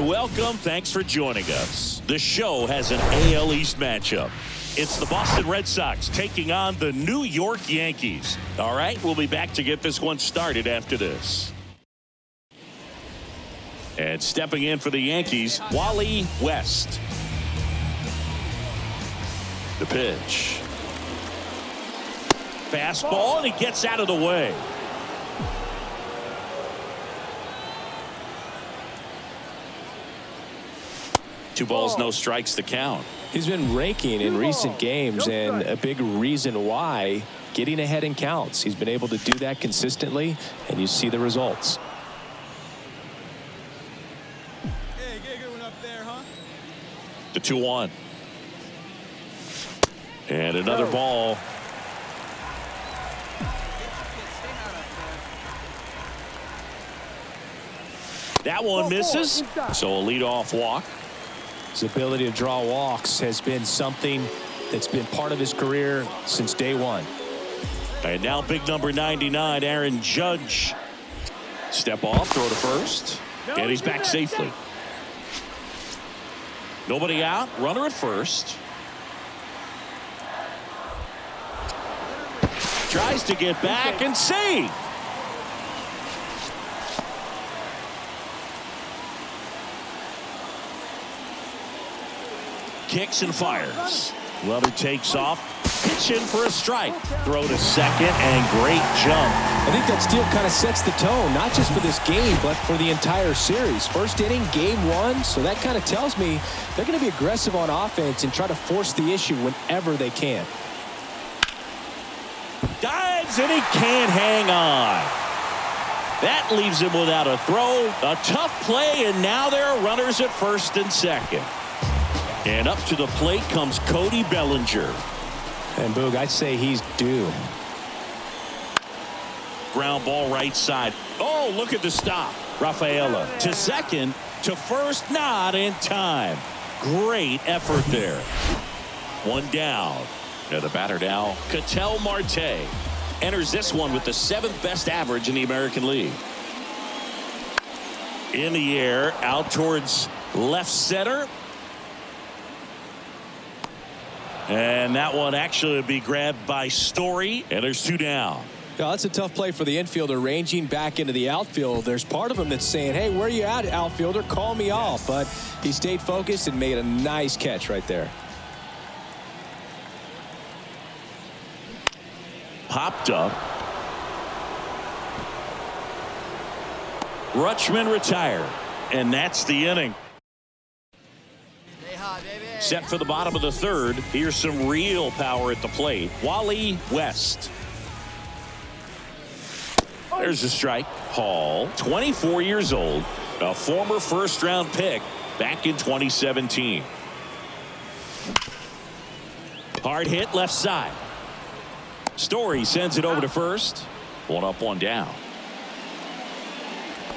and welcome. Thanks for joining us. The show has an AL East matchup. It's the Boston Red Sox taking on the New York Yankees. All right, we'll be back to get this one started after this. And stepping in for the Yankees, Wally West. The pitch. Fastball, and he gets out of the way. Two balls, no strikes, the count. He's been raking in recent games, and a big reason why, getting ahead in counts. He's been able to do that consistently, and you see the results. Hey, get a good one up there, huh? The 2-1. And another ball. That one misses. So a leadoff walk. His ability to draw walks has been something that's been part of his career since day one. And now big number 99, Aaron Judge. Step off, throw to first. And he's back safely. Nobody out, runner at first. Tries to get back and save. Kicks and fires. Runner takes off. Pitch in for a strike. Throw to second and great jump. I think that steal kind of sets the tone, not just for this game, but for the entire series. First inning, game one. So that kind of tells me they're going to be aggressive on offense and try to force the issue whenever they can. Dives and he can't hang on. That leaves him without a throw. A tough play, and now there are runners at first and second. And up to the plate comes Cody Bellinger. And Boog, I'd say he's due. Ground ball right side. Oh, look at the stop. Rafaela to second, to first, not in time. Great effort there. One down. And the batter now, Ketel Marte. Enters this one with the 7th best average in the American League. In the air, out towards left center. And that one actually would be grabbed by Story, and there's 2 down. Yeah, that's a tough play for the infielder, ranging back into the outfield. There's part of him that's saying, hey, where you at, outfielder? Call me off. But he stayed focused and made a nice catch right there. Popped up. Rutschman retired, and that's the inning. Set for the bottom of the 3rd. Here's some real power at the plate. Wally West. There's a strike. Hall, 24 years old, a former first-round pick back in 2017. Hard hit left side. Story sends it over to first. 1 up, 1 down.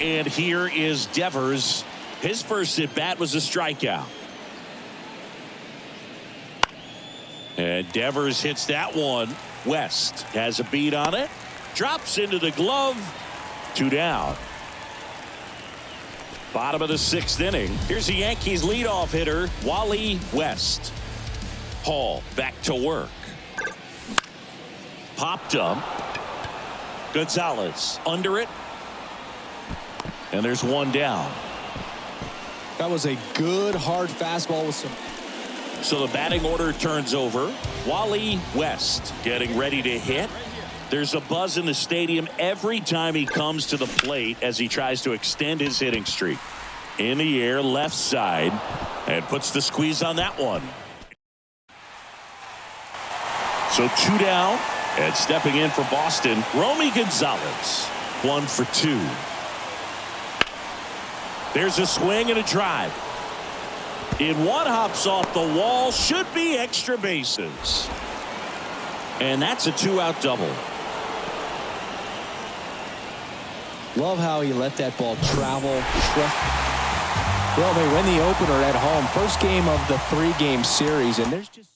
And here is Devers. His first at bat was a strikeout. And Devers hits that one. West has a beat on it. Drops into the glove. 2 down. Bottom of the 6th inning. Here's the Yankees leadoff hitter, Wally West. Hall back to work. Popped up. Gonzalez under it. And there's 1 down. That was a good hard fastball with some. So the batting order turns over. Wally West getting ready to hit. There's a buzz in the stadium every time he comes to the plate as he tries to extend his hitting streak. In the air, left side, and puts the squeeze on that one. So 2 down, and stepping in for Boston, Romy Gonzalez. 1 for 2. There's a swing and a drive. In one, hops off the wall, should be extra bases. And that's a 2-out double. Love how he let that ball travel. Well, they win the opener at home. First game of the 3-game series, and there's just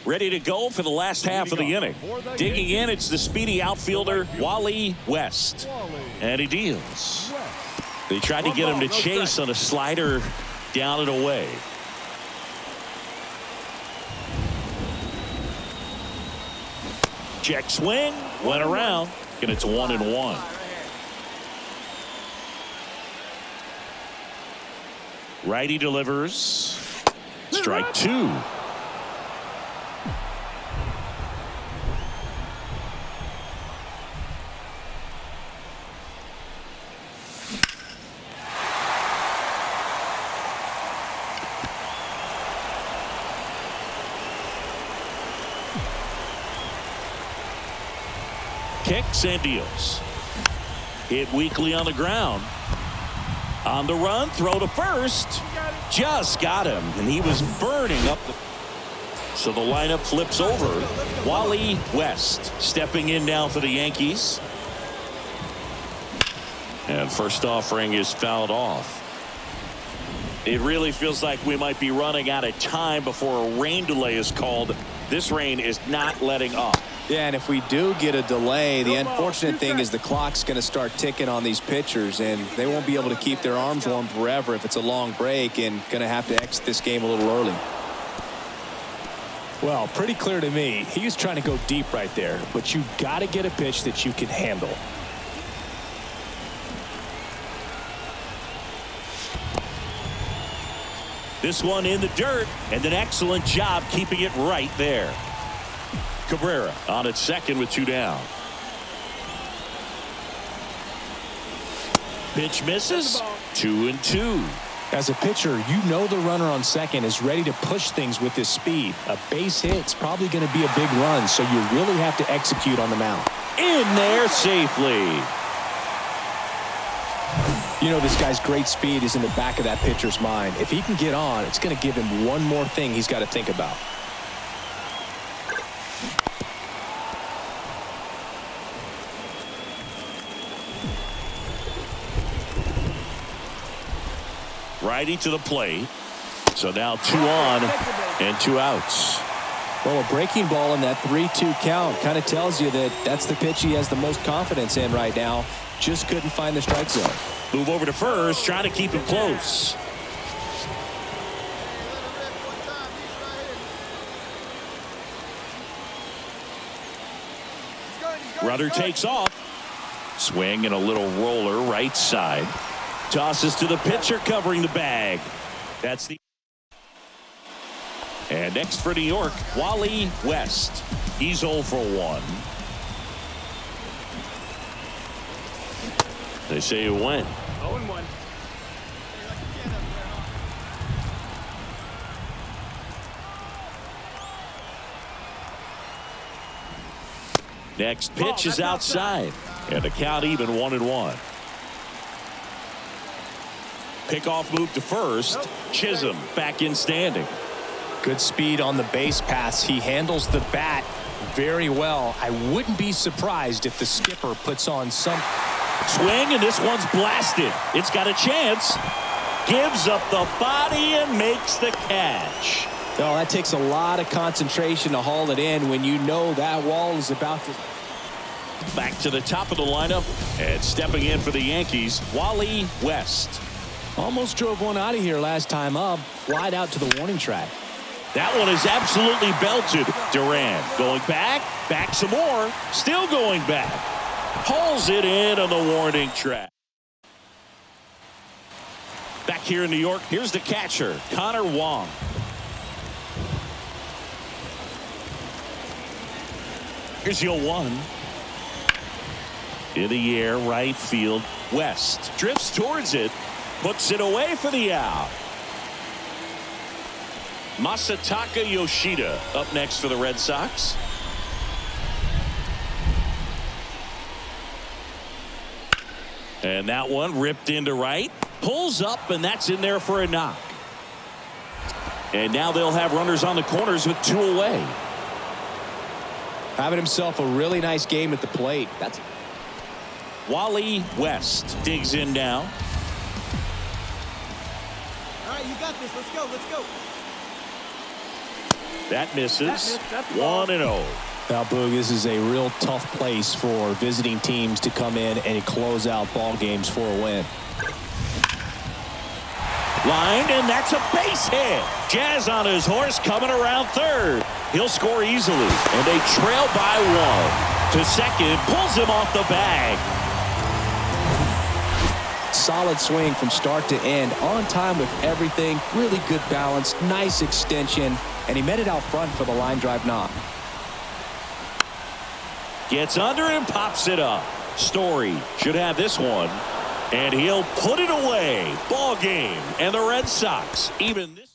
Ready to go for the last half of the inning. Digging in, it's the speedy outfielder, Wally West. And he deals. They tried to get him to chase on a slider down and away. Check swing, went around, and it's 1-1. Righty delivers. Strike two. Kicks and deals. Hit weakly on the ground. On the run, throw to first. Just got him, and he was burning up the... So the lineup flips over. Wally West stepping in now for the Yankees. And first offering is fouled off. It really feels like we might be running out of time before a rain delay is called. This rain is not letting up. Yeah, and if we do get a delay, the unfortunate thing is the clock's going to start ticking on these pitchers, and they won't be able to keep their arms warm forever if it's a long break, and going to have to exit this game a little early. Well, pretty clear to me. He was trying to go deep right there, but you got to get a pitch that you can handle. This one in the dirt, and an excellent job keeping it right there. Cabrera on at second with two down. Pitch misses. 2-2. As a pitcher, you know the runner on second is ready to push things with his speed. A base hit's probably going to be a big run, so you really have to execute on the mound. In there safely. You know, this guy's great speed is in the back of that pitcher's mind. If he can get on, it's going to give him one more thing he's got to think about. Righty to the plate. So now 2 on and 2 outs. Well, a breaking ball in that 3-2 count kind of tells you that that's the pitch he has the most confidence in right now. Just couldn't find the strike zone. Move over to first, trying to keep him close. Runner takes off. Swing and a little roller right side. Tosses to the pitcher covering the bag. That's the... And next for New York, Wally West. He's 0 for 1. They say it went. 0-1. Next pitch is outside. And the count even 1-1. Pickoff move to first. Chisholm back in standing. Good speed on the base pass. He handles the bat very well. I wouldn't be surprised if the skipper puts on some... Swing, and this one's blasted. It's got a chance. Gives up the body and makes the catch. Well, that takes a lot of concentration to haul it in when you know that wall is about to... Back to the top of the lineup, and stepping in for the Yankees, Wally West. Almost drove one out of here last time up. Flied out to the warning track. That one is absolutely belted. Duran going back, back some more, still going back. Hauls it in on the warning track. Back here in New York, here's the catcher, Connor Wong. Here's the 0-1. In the air, right field. West drifts towards it. Puts it away for the out. Masataka Yoshida up next for the Red Sox. And that one ripped into right. Pulls up, and that's in there for a knock. And now they'll have runners on the corners with 2 away. Having himself a really nice game at the plate. That's Wally West digs in now. All right, you got this. Let's go. Let's go. That misses. That's 1-0. Now, Boog, this is a real tough place for visiting teams to come in and close out ball games for a win. Lined, and that's a base hit. Jazz on his horse coming around third. He'll score easily, and they trail by 1. To second, pulls him off the bag. Solid swing from start to end, on time with everything, really good balance, nice extension, and he met it out front for the line drive knock. Gets under and pops it up. Story should have this one, and he'll put it away. Ball game, and the Red Sox even this.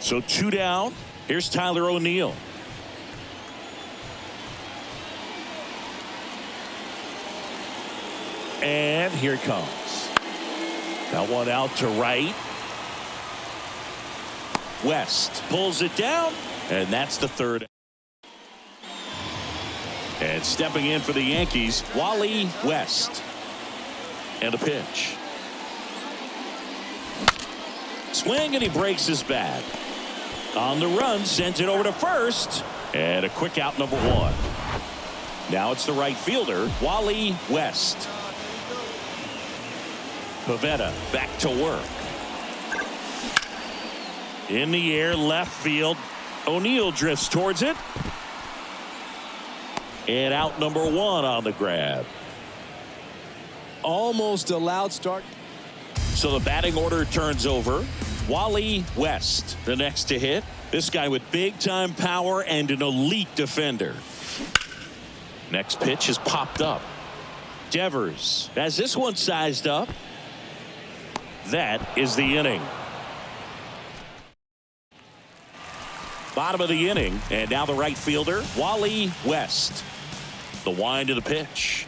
So 2 down. Here's Tyler O'Neill. And here it comes. That one out to right. West pulls it down, and that's the 3rd. And stepping in for the Yankees, Wally West. And a pitch. Swing, and he breaks his bat. On the run, sends it over to first, and a quick out, number 1. Now it's the right fielder, Wally West. Pivetta back to work. In the air, left field. O'Neill drifts towards it. And out, number 1 on the grab. Almost a loud start. So the batting order turns over. Wally West, the next to hit. This guy with big-time power and an elite defender. Next pitch is popped up. Devers has this one sized up. That is the inning. Bottom of the inning, and now the right fielder, Wally West. The wind of the pitch.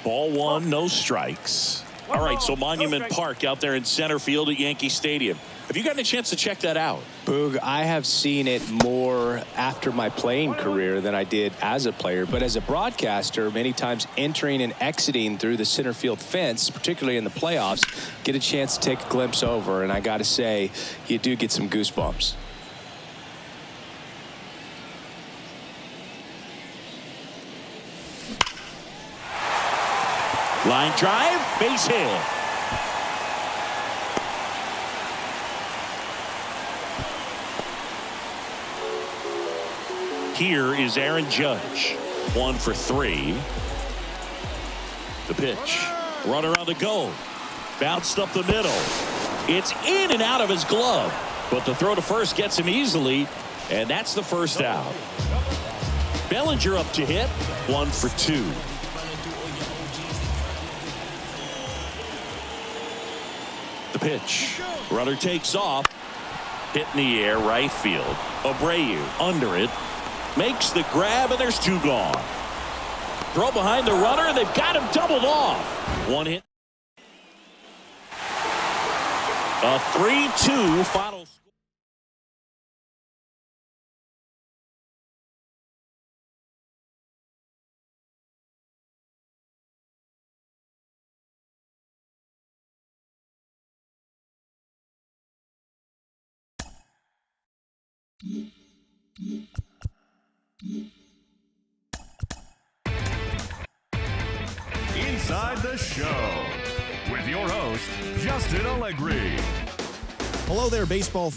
Ball 1, no strikes. All right, so Monument Park out there in center field at Yankee Stadium. Have you gotten a chance to check that out? Boog, I have seen it more after my playing career than I did as a player. But as a broadcaster, many times entering and exiting through the center field fence, particularly in the playoffs, get a chance to take a glimpse over. And I got to say, you do get some goosebumps. Line drive, base hit. Here is Aaron Judge. 1 for 3. The pitch. Runner on the go. Bounced up the middle. It's in and out of his glove. But the throw to first gets him easily. And that's the first out. Bellinger up to hit. 1 for 2. The pitch. Runner takes off. Hit in the air, right field. Abreu under it. Makes the grab, and there's 2 gone. Throw behind the runner. They've got him doubled off. 1 hit. A 3-2 final score. Inside the Show with your host, Justin Allegri. Hello there, baseball